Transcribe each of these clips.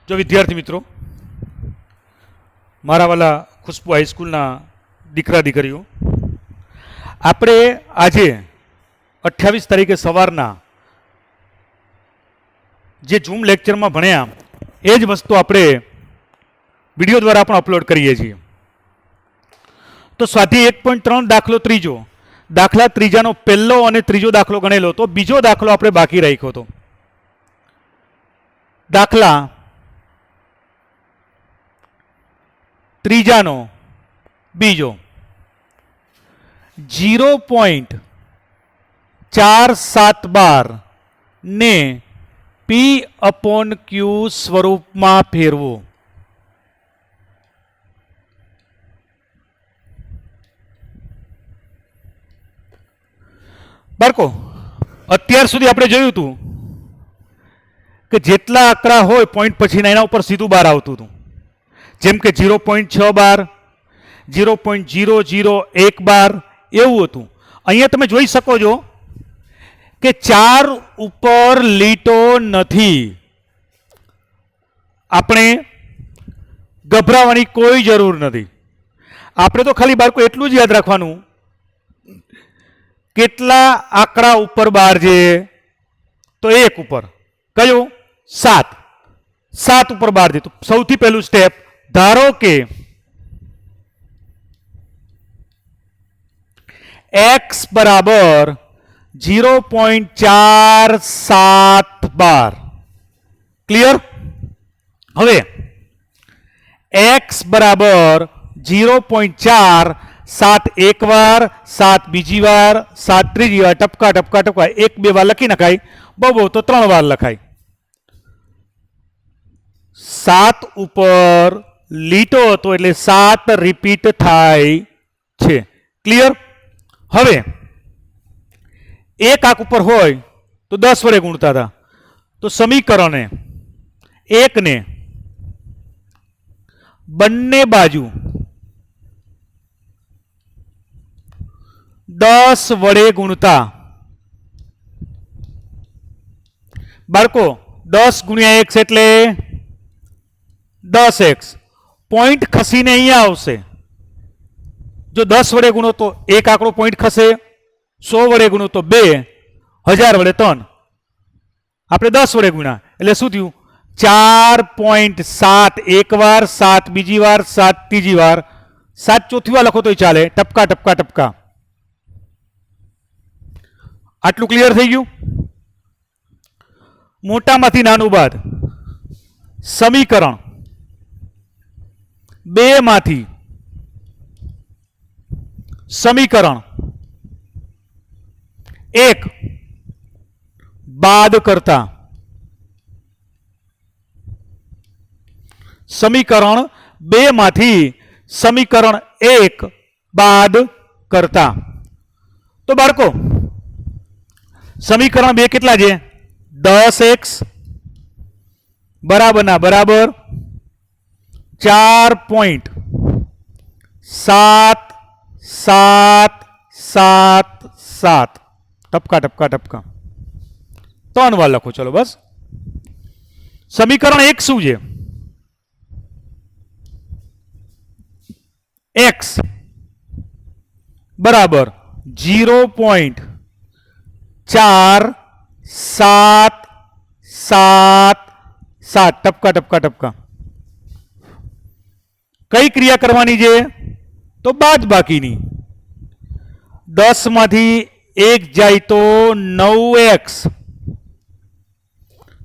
जो विद्यार्थी मित्रों मारा वाला खुशबू हाईस्कूल दीकरा दीकरीओ आपणे आजे 28 तारीखे सवारना जे जूम लेक्चर में भण्या एज वस्तु आपणे विडियो द्वारा पण अपलोड करीए छीए। तो स्वाध्याय 1.3 दाखलो त्रीजो दाखला त्रीजानो पहेलो अने त्रीजो दाखलो गणेलो तो बीजो दाखलो आपणे बाकी राख्यो तो दाखला त्रीजानो बीजो 0.472 ने P/Q स्वरूप में फेरवो। बाळको अत्यार सुधी आपणे जोयुं हतुं के जेटला आंकड़ा होय पॉइंट पछीना एना उपर सीधुं बार आवतुं हतुं, जेम के 0.6 बार 0.001 बार एवुं हतुं। अहींया तमे जोई शको छो के 4 उपर लीटो नथी। आपणे गभरावानी कोई जरूर नथी। आपणे तो खाली बाळको एटલું જ યાદ રાખવાનું કેટલા આંકડા ઉપર બાર છે તો 1 ઉપર કયો 7 7 ઉપર બાર છે। તો સૌથી પહેલું સ્ટેપ ધારો કે x बराबर 0.472 क्लियर। हवे x बराबर 0.4 एक बार 7 बीजी बार 7 त्रीजी बार टपका टपका टपका 1 2 बार लखी नखाय बहु तो 3 बार लखाय। 7 ऊपर लीटो हतो एटले 7 रिपीट थाय छे। क्लियर। हवे एक आंक ऊपर होय तो 10 वडे गुणता था तो समीकरण एक ने बन्ने बाजू 10 वडे गुणता बाळको 10 गुणिया x एटले 10x पॉइंट खसीने अहींया आवशे। जो 10 वडे गुणो तो एक आंकड़ो पॉइंट खसे, 100 वडे गुणो तो 2, 1000 वडे 3, आपणे 10 वडे गुण्या एटले शुं थयुं 4.7 एक बार 7 बीजी बार 7 तीजी बार 7 चौथी बार लखो तोय चाले टपका टपका टपका। आटलू क्लियर थई गयुं। मोटामांथी नानुं बाद समीकरण 2 मांथी समीकरण 1 बाद करता समीकरण 2 मांथी समीकरण 1 बाद करता तो बाळको समीकरण 2 केटला छे 10x बराबर ना बराबर 4.777 टपका टपका टपका 3 बार लखो। चलो बस समीकरण 1 शुं छे x बराबर 0.4777 टपका टपका टपका। कई क्रिया करवानी छे तो बाद बाकीनी 10 मांथी 1 जाए तो 9x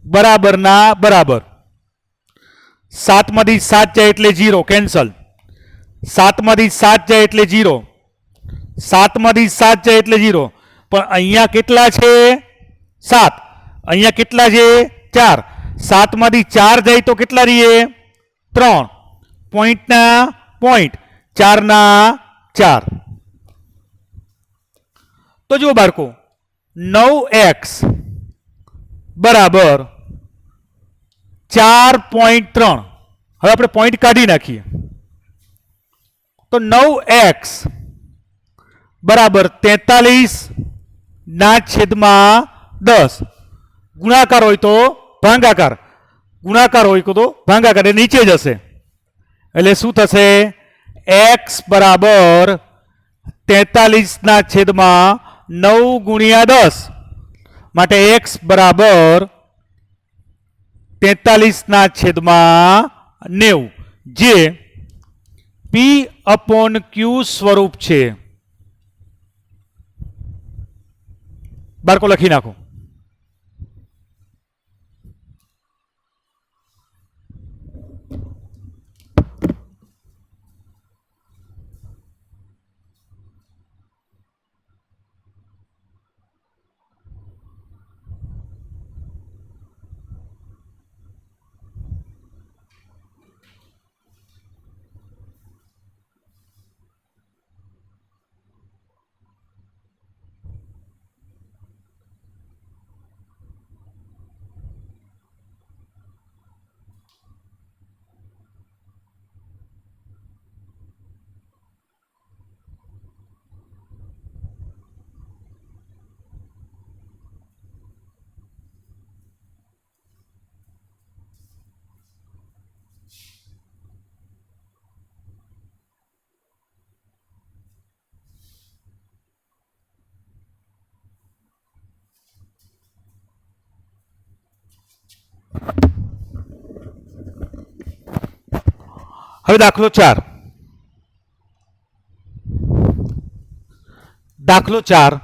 बराबर ना बराबर 7 मांथी 7 जाए एटले 0 कैंसल 7 मांथी 7 जाए एटले 0 7 मांथी 7 जाए एटले 0 पण अहींया केटला छे 7 अहींया केटला छे 4 7 मांथी 4 जाए तो केटला रहीए 3 पॉइंट ना पॉइंट 4 ना 4 तो जो बाळको 9x बराबर 4.3 हवे आपणे पॉइंट काढी नाखीए तो 9x बराबर 43 ना छेदमां 10 गुणाकार होय तो भांगाकार ગુણાકાર હોય તો ભાગાકાર એટલે નીચે જશે એટલે શું થશે x બરાબર 43/9 ગુણ્યા 10 માટે x બરાબર 43/90 જે P/Q સ્વરૂપ છે બાળકો લખી નાખો હવે દાખલો 4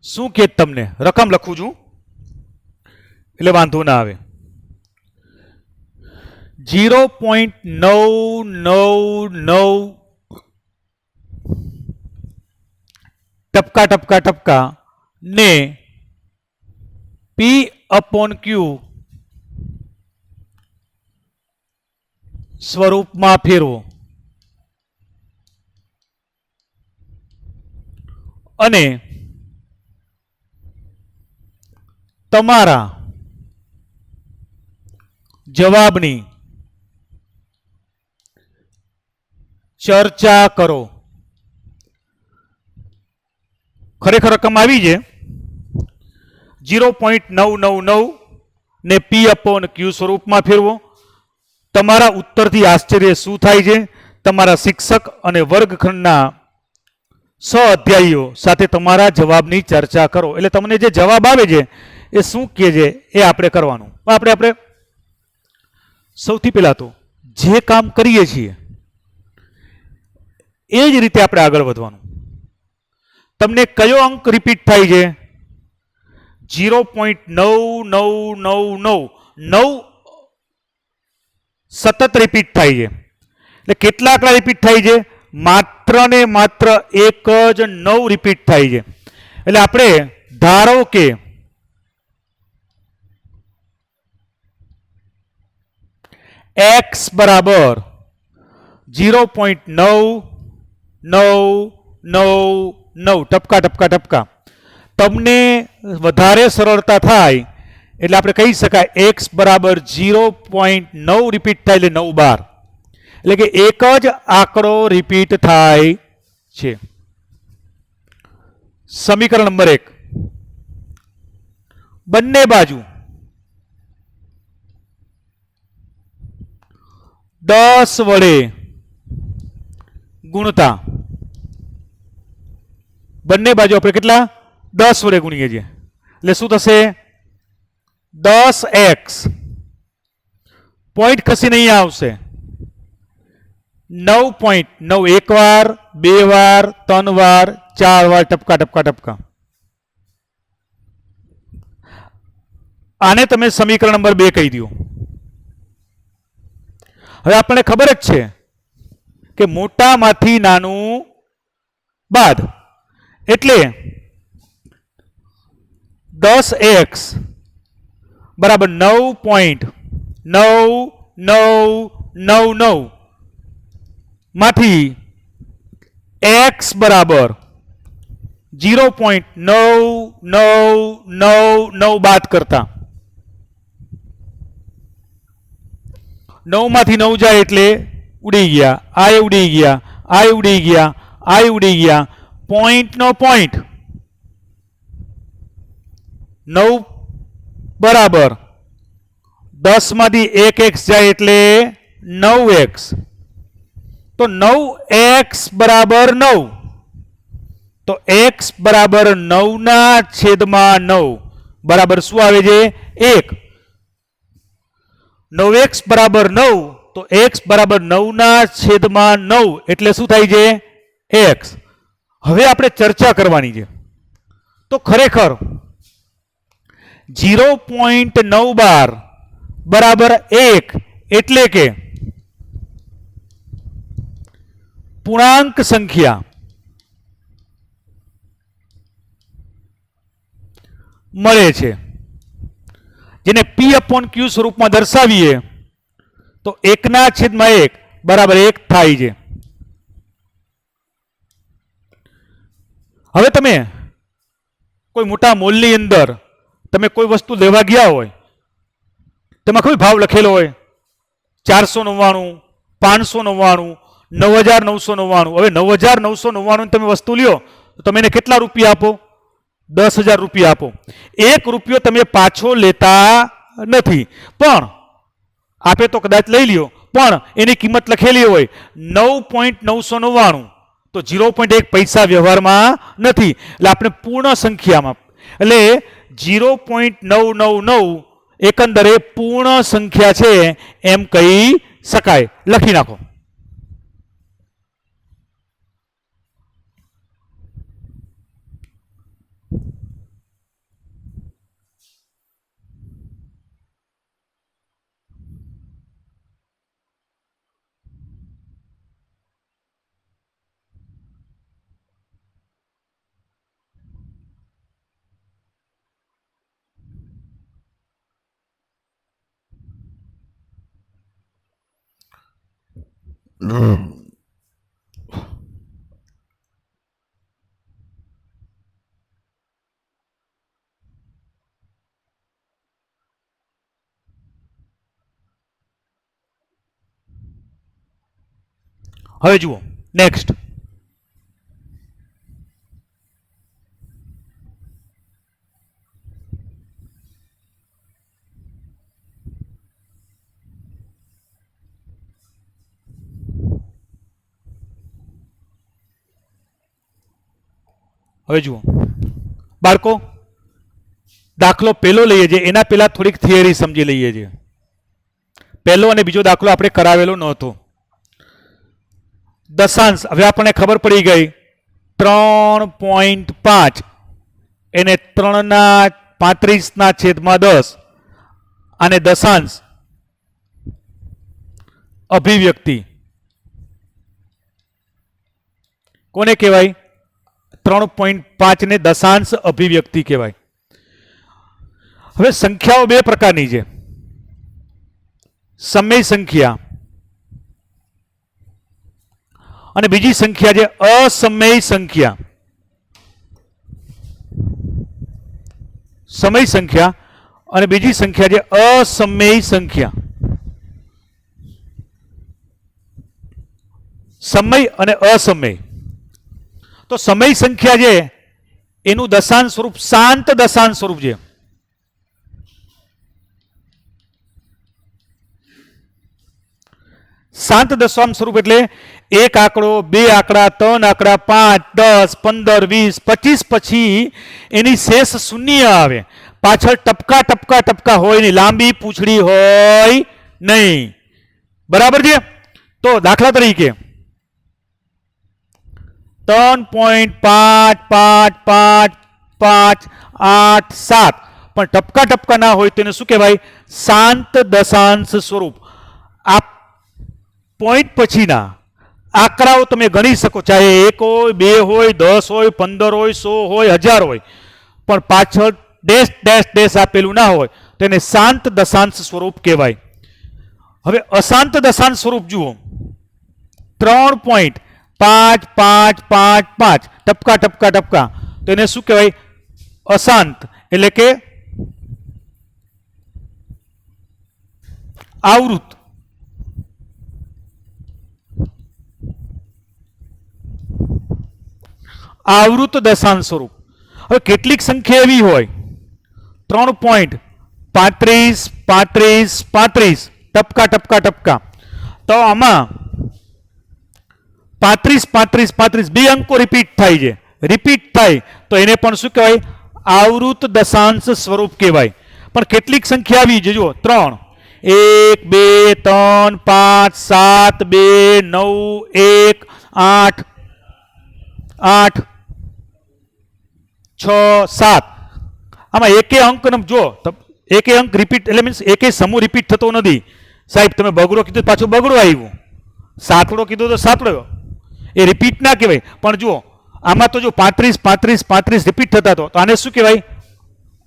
શું કે તમને રકમ લખું છું એટલે વાંધો ના આવે 0.999 ટપકા ને P/Q સ્વરૂપમાં ફેરવો અને તમારા જવાબની ચર્ચા કરો ખરેખર રકમ આવી છે 0.999 ને P/Q સ્વરૂપમાં ફેરવો તમારા ઉત્તરથી આશ્ચર્ય શું થાય છે તમારા શિક્ષક અને વર્ગખંડના સહઅધ્યાયીઓ સાથે તમારા જવાબની ચર્ચા કરો એટલે તમને જે જવાબ આવે છે એ શું કહે છે એ આપણે કરવાનું આપણે સૌથી પહેલા તો જે કામ કરીએ છીએ એ જ રીતે આપણે આગળ વધવાનું તમને કયો અંક રિપીટ થાય છે 0.9999 સતત રિપીટ થાય છે એટલે કેટલા આંકડા રિપીટ થાય છે માત્ર ને માત્ર એક જ 9 રિપીટ થાય છે એટલે આપણે ધારો કે x બરાબર 0.999 ટપકા તમને વધારે સરળતા થાય એટલે આપણે કહી શકાય x બરાબર 0.9 રિપીટ થાય એટલે 9 બાર એટલે કે એક જ આંકડો રિપીટ થાય છે સમીકરણ નંબર 1 બંને બાજુ 10 વડે ગુણતા બંને બાજુ આપણે કેટલા 10 વડે ગુણીએ છીએ એટલે શું થશે 10x પોઈન્ટ ખસીને અહીંયા આવશે 9.9 એક વાર બે વાર ત્રણ વાર ચાર વાર ટપકા આને તમે સમીકરણ નંબર 2 કહી દો હવે આપણને ખબર જ છે કે મોટામાંથી નાનું બાદ એટલે 10x બરાબર 9.9999 માંથી x બરાબર 0.9999 બાદ કરતા 9 માંથી 9 જાય એટલે ઉડી ગયા આ ઉડી ગયા આ ઉડી ગયા આ ઉડી ગયા પોઈન્ટ નો પોઈન્ટ 9 બરાબર 10 માંથી 1x જાય એટલે 9x. તો 9x બરાબર 9. તો x બરાબર 9 ના છેદમાં 9 બરાબર શું આવે છે 1. 9x બરાબર 9. તો x બરાબર 9 ના છેદમાં 9 એટલે શું થાય છે x. હવે આપણે ચર્ચા કરવાની છે. તો ખરેખર 0.912 બરાબર 1 એટલે કે પૂર્ણાંક સંખ્યા મળે છે, જેને p/q સ્વરૂપમાં દર્શાવીએ તો 1 ના છેદમાં 1 બરાબર 1 થાય છે. હવે તમે કોઈ મોટા મોલની અંદર તમે કોઈ વસ્તુ લેવા ગયા હોય, તેમાં કોઈ ભાવ લખેલો હોય 499, 599, 9999. હવે 9999 તમે વસ્તુ લ્યો તો તમે એને કેટલા રૂપિયા આપો? 10,000 રૂપિયા આપો. 1 રૂપિયો તમે પાછો લેતા નથી, પણ આપે તો કદાચ લઈ લ્યો, પણ એની કિંમત લખેલી હોય 9.999, તો 0.1 પૈસા વ્યવહારમાં નથી. એટલે આપણે પૂર્ણ સંખ્યામાં, એટલે 0.999 એકંદરે પૂર્ણ સંખ્યા છે એમ કહી શકાય. લખી નાખો. હવે જુઓ નેક્સ્ટ. હવે જુઓ બાળકો, દાખલો પહેલો લઈએ છીએ એના પહેલા થોડીક થિયરી સમજી લઈએ છીએ. પહેલો અને બીજો દાખલો આપણે કરાવેલો નહોતો. દશાંશ હવે આપણને ખબર પડી ગઈ 3.5 એને 3/35 અને દશાંશ અભિવ્યક્તિ કોને કહેવાય? 3.5 ને દશાંશ અભિવ્યક્તિ કહેવાય. હવે સંખ્યાઓ બે પ્રકારની છે, સમય સંખ્યા અને બીજી સંખ્યા છે અસમય સંખ્યા. સમય સંખ્યા અને બીજી સંખ્યા છે અસમય સંખ્યા. સમય અને અસમય. તો સમય સંખ્યા છે એનું દશાંશ સ્વરૂપ શાંત દશાંશ સ્વરૂપ છે. શાંત દશાંશ સ્વરૂપ એટલે 1 આંકડો, 2 આંકડા, 3 આંકડા, 5, 10, 15, 20, 25 પછી એની શેષ શૂન્ય આવે. પાછળ ટપકા ટપકા ટપકા હોય નહીં, લાંબી પૂંછડી હોય નહીં. બરાબર છે? તો દાખલા તરીકે 3.55558 પણ ટપકા ટપકા ના હોય તેને શું કહેવાય? શાંત દશાંશ સ્વરૂપ. આ પોઈન્ટ પછીના આંકડાઓ તમે ગણી શકો, ચાહે 1 હોય, 2 હોય, 10 હોય, 15 હોય, 100 હોય, 1000 હોય, પણ પાછળ ડેશ ડેશ ડેશ આપેલું ના હોય તેને શાંત દશાંશ સ્વરૂપ કહેવાય. હવે અશાંત દશાંશ સ્વરૂપ જુઓ. 3.5555 ટપકા ટપકા ટપકા, તો એને શું કહેવાય? અશાંત. એટલે કે આવૃત. આવૃત દશાંશ સ્વરૂપ. હવે કેટલીક સંખ્યા એવી હોય 3.35 35 35 ટપકા ટપકા ટપકા. તો આમાં 35 35 35 બે અંકો રિપીટ થાય છે. રિપીટ થાય તો એને પણ શું કહેવાય? આવૃત દશાંશ સ્વરૂપ કહેવાય. પણ કેટલીક સંખ્યા આવી છે જુઓ, 3 1 2 3 5 7 2 9 1 8 8 6 7. આમાં એકે અંક જો એકે અંક રિપીટ એટલે મીન્સ એકે સમૂહ રિપીટ થતો નથી. સાહેબ તમે બગડો કીધું પાછું બગડો આવ્યું, સાતડો કીધું તો સાતડો, એ રિપીટ ના કહેવાય. પણ જુઓ આમાં તો જો 35 35 35 રિપીટ થતા તો આને શું કહેવાય?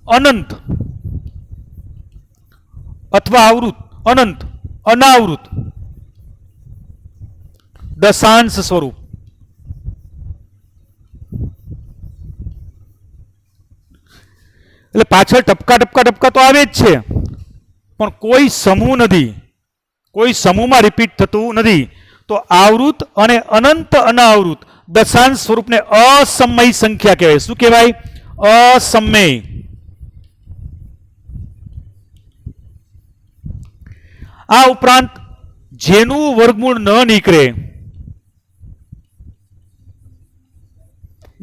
અનંત અથવા આવૃત, અનંત અનાવૃત દશાંશ સ્વરૂપ. એટલે પાછળ ટપકા ટપકા ટપકા તો આવે જ છે, પણ કોઈ સમૂહ નથી, કોઈ સમૂહમાં રિપીટ થતું નથી. તો આવૃત અને અનંત અનાવૃત દશાંશ સ્વરૂપને અસમય સંખ્યા કહેવાય. શું કહેવાય? અસમય. આ ઉપરાંત જેનું વર્ગમૂળ ન નીકળે,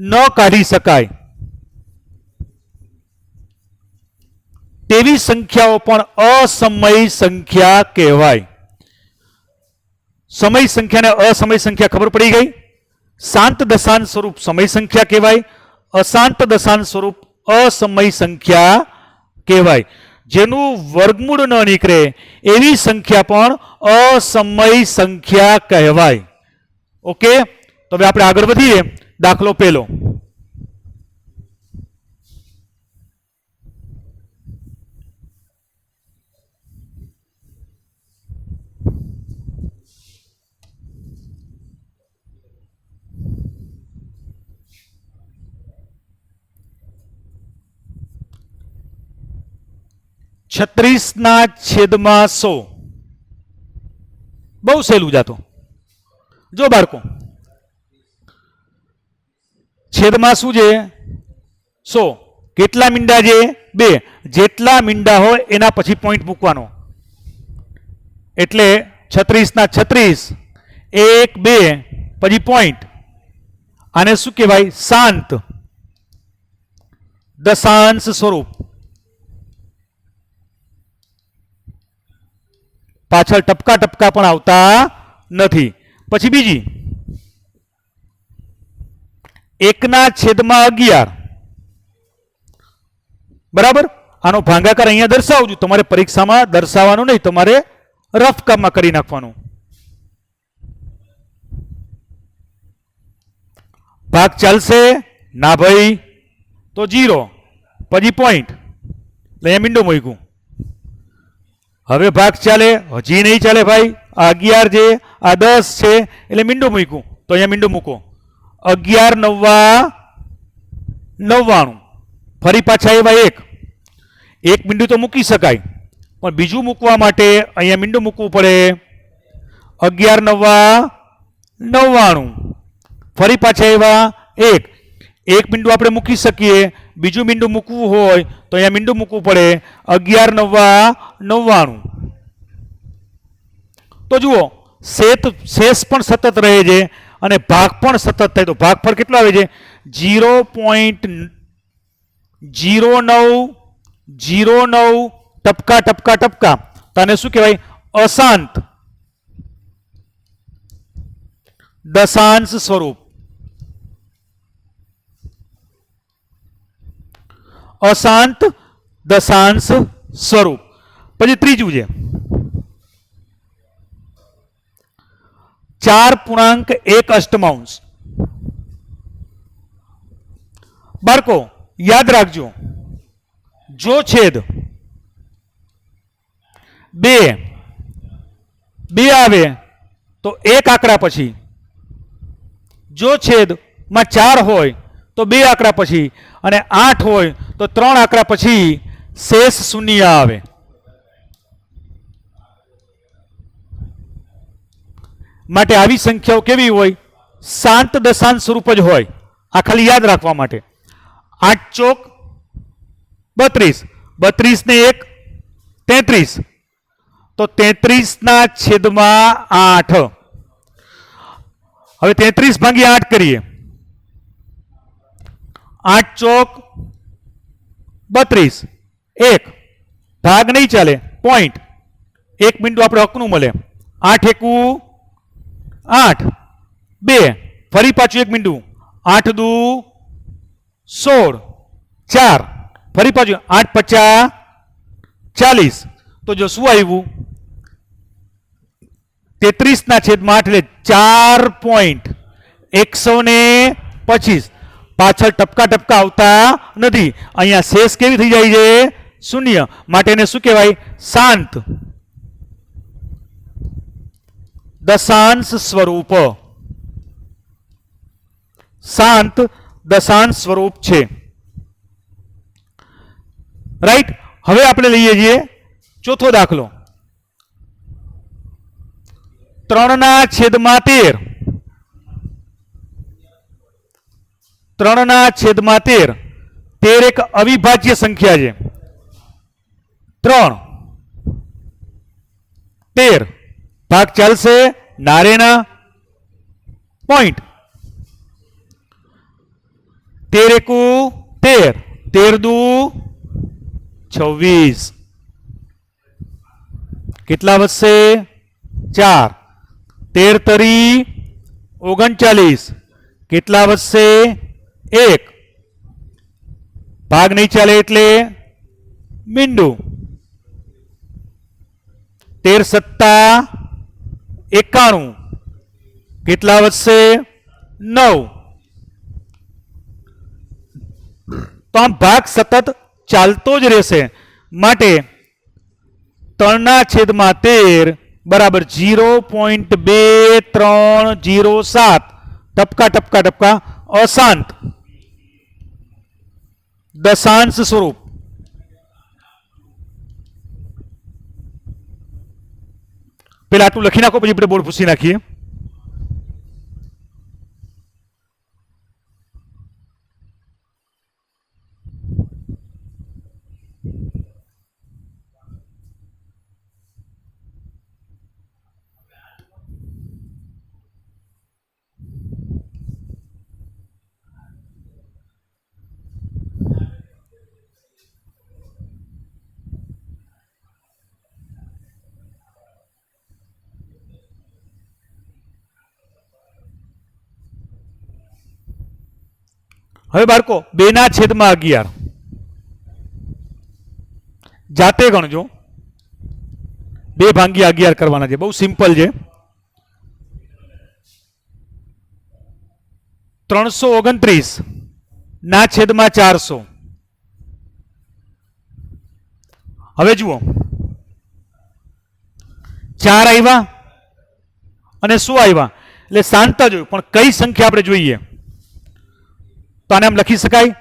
ન કાઢી શકાય તેવી સંખ્યાઓ પણ અસમય સંખ્યા કહેવાય. સમય સંખ્યાને અસમય સંખ્યા ખબર પડી ગઈ. શાંત દશાંશ સ્વરૂપ સમય સંખ્યા કહેવાય, અશાંત દશાંશ સ્વરૂપ અસમય સંખ્યા કહેવાય. જેનું વર્ગમૂળ ન નીકળે એવી સંખ્યા પણ અસમય સંખ્યા કહેવાય. ઓકે, તો હવે આપણે આગળ વધીએ. દાખલો પહેલો. છત્રીસના છેદમાં 100. બહુ સહેલું જાતો. જો બાળકો છેદમાં શું છે? 100. કેટલા મીંડા છે? 2. જેટલા મીંડા હોય એના પછી પોઈન્ટ મૂકવાનો. એટલે 36ના 36 1 2 પછી પોઈન્ટ. આને શું કહેવાય? શાંત દશાંશ સ્વરૂપ. પાછળ ટપકા ટપકા પણ આવતા નથી. પછી બીજી 1/11. બરાબર. આનો ભાગાકાર અહીંયા દર્શાવજો. તમારે પરીક્ષામાં દર્શાવવાનું નહીં, તમારે રફ કામમાં કરી નાખવાનું. ભાગ ચાલશે ના ભાઈ? તો 0 પછી પોઈન્ટ. અહીંયા મીંડું મૂક્યું. હવે ભાગ ચાલે? હજી નહીં ચાલે ભાઈ. આ 11 છે, આ 10 છે, એટલે મીંડું મૂક્યું. તો અહીંયા મીંડું મૂકો. 11 9 99. ફરી પાછા એવા એક મીંડું તો મૂકી શકાય, પણ બીજું મૂકવા માટે અહીંયા મીંડું મૂકવું પડે. 11 9 99. ફરી પાછા એવા એક મીંડું આપણે મૂકી શકીએ, બીજું મીંડું મૂકવું હોય તો અહીંયા મીંડું મૂકવું પડે. 11 9 99. તો જુઓ શેષ પણ સતત રહે છે અને ભાગ પણ સતત થાય. તો ભાગફળ કેટલો આવે છે? 0.0909 ટપકા ટપકા ટપકા. તને શું કહેવાય? અશાંત દશાંશ સ્વરૂપ. અશાંત દશાંશ સ્વરૂપ. પછી ત્રીજું છે 4.1 બાળકો યાદ રાખજો, જો છેદ 2 આવે તો એક આંકડા પછી, જો છેદમાં 4 હોય તો 2 આંકડા પછી, અને 8 હોય તો 3 આંકડા પછી શેષ શૂન્ય આવે. માટે આવી સંખ્યાઓ કેવી હોય? શાંત દશાંશ સ્વરૂપ જ હોય. આ ખાલી યાદ રાખવા માટે. 8 ચોક 32, 32 ને 1 33, તો 33/8. હવે 33/8 કરીએ. 8 ચોક 32, 1 ભાગ નહીં ચાલે, પોઈન્ટ 1 બિંદુ આપણે હકનું મળે. 8 એકુ 8, 2 ફરી પાછું 1 બિંદુ, 8 દુ 16, 4 ફરી પાછું 8 50 40. તો જો શું આવ્યું? 33/8 એટલે 4.125. પાછળ ટપકા ટપકા આવતા નથી. અહીંયા શેષ કેવી થઈ જાય છે? શૂન્ય. માટે એને શું કહેવાય? શાંત દશાંશ સ્વરૂપ. શાંત દશાંશ સ્વરૂપ છે. રાઈટ. હવે આપણે લઈએ છીએ ચોથો દાખલો. 3/13. 3/13. 13 એક અવિભાજ્ય સંખ્યા છે. 3 13 ભાગ ચાલશે નારેના પોઈન્ટ. 13 એકુ 13, 13 દુ 26. કેટલા વધશે? 4. 13 તરી 39. કેટલા વધશે? 1. ભાગ નહીં ચાલે એટલે મીંડું. 13 સત્તા 91. કેટલા વધશે? 9. તો આમ ભાગ સતત ચાલતો જ રહેશે. માટે 3/13 બરાબર 0.2307. ટપકા ટપકા ટપકા અશાંત દશાંશ સ્વરૂપ. પેલા આટલું લખી નાખો, પછી આપણે બોર્ડ પૂછી નાખીએ. હવે બાળકો 2/11 જાતે ગણજો. 2/11 કરવાના છે. બહુ સિમ્પલ છે. 329/400. હવે જુઓ 4 આવ્યા અને શું આવ્યા એટલે શાંત જ હોય. પણ કઈ સંખ્યા આપણે જોઈએ? તો આને આમ લખી શકાય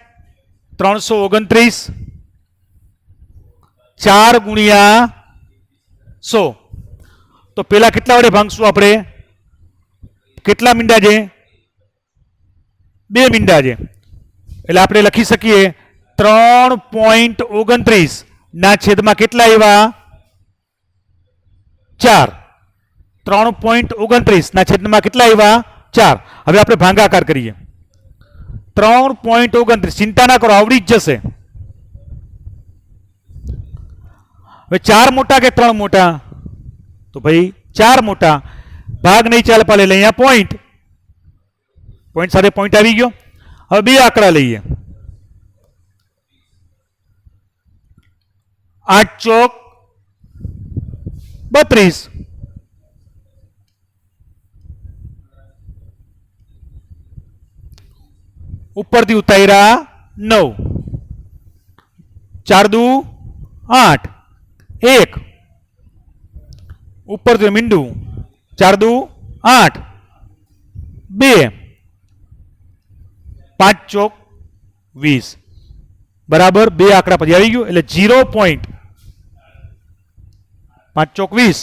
329 4 ગુણ્યા 100. તો પેલા કેટલા વડે ભાંગશું આપણે? કેટલા મીંડા છે? 2 મીંડા છે. એટલે આપણે લખી શકીએ 3.29 કેટલા આવ્યા? 4. 3.29 કેટલા આવ્યા? 4. હવે આપણે ભાગાકાર કરીએ. 3.29. ચિંતા ના કરો, આવડી જ જશે. હવે 4 મોટા કે 3 મોટા? તો ભાઈ 4 મોટા. ભાગ નહીં ચાલે પાલે એટલે અહીંયા પોઈન્ટ. પોઈન્ટ સાથે પોઈન્ટ આવી ગયો. હવે 2 આંકડા લઈએ. 8 ચોક 32. ઉપરથી ઉતાર્યા 9. 4 દુ 8. 1 ઉપરથી મીંડું. 4 દુ 8. 2 5 ચોક 20 બરાબર 2 આંકડા પછી આવી ગયું એટલે 0. 5 ચોક 20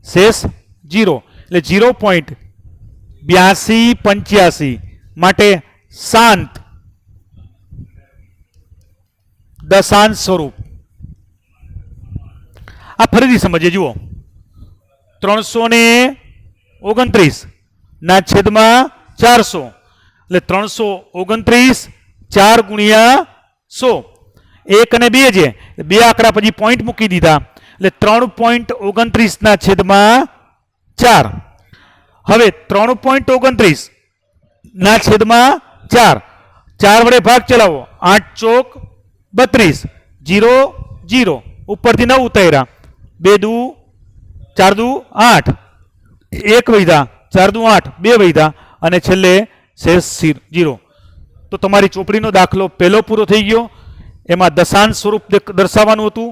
શેષ 0 એટલે 0.8285 માટે શાંત દશાંશ સ્વરૂપ. આ ફરીથી સમજીએ, જુઓ 329 ના છેદમાં 400 એટલે 329 4 ગુણ્યા 100 1 અને 2 છે, બે આંકડા પછી પોઈન્ટ મૂકી દીધા એટલે 3.29 ના છેદમાં 4. હવે 3.29 ના છેદમાં 4 4 વડે ભાગ ચલાવો, 8 ચોક 32 0 0 ઉપરથી 9 ઉતાર્યા, 2 દુ 4 દુ 8 1 વધ્યા, 4 દુ 8 2 વધ્યા અને છેલ્લે શેષ 0. તો તમારી ચોપડીનો દાખલો પહેલો પૂરો થઈ ગયો. એમાં દશાંશ સ્વરૂપ દર્શાવવાનું હતું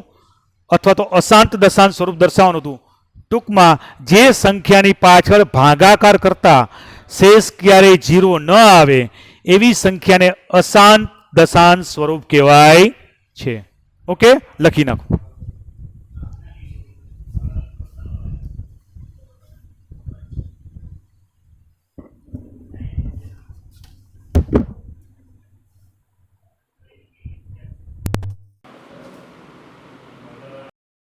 અથવા તો અશાંત દશાંશ સ્વરૂપ દર્શાવવાનું હતું. ટૂંકમાં જે સંખ્યાની પાછળ ભાગાકાર કરતા શેષ ક્યારેય 0 ન આવે એવી સંખ્યાને અશાંત દશાંશ સ્વરૂપ કહેવાય છે. ઓકે, લખી નાખો.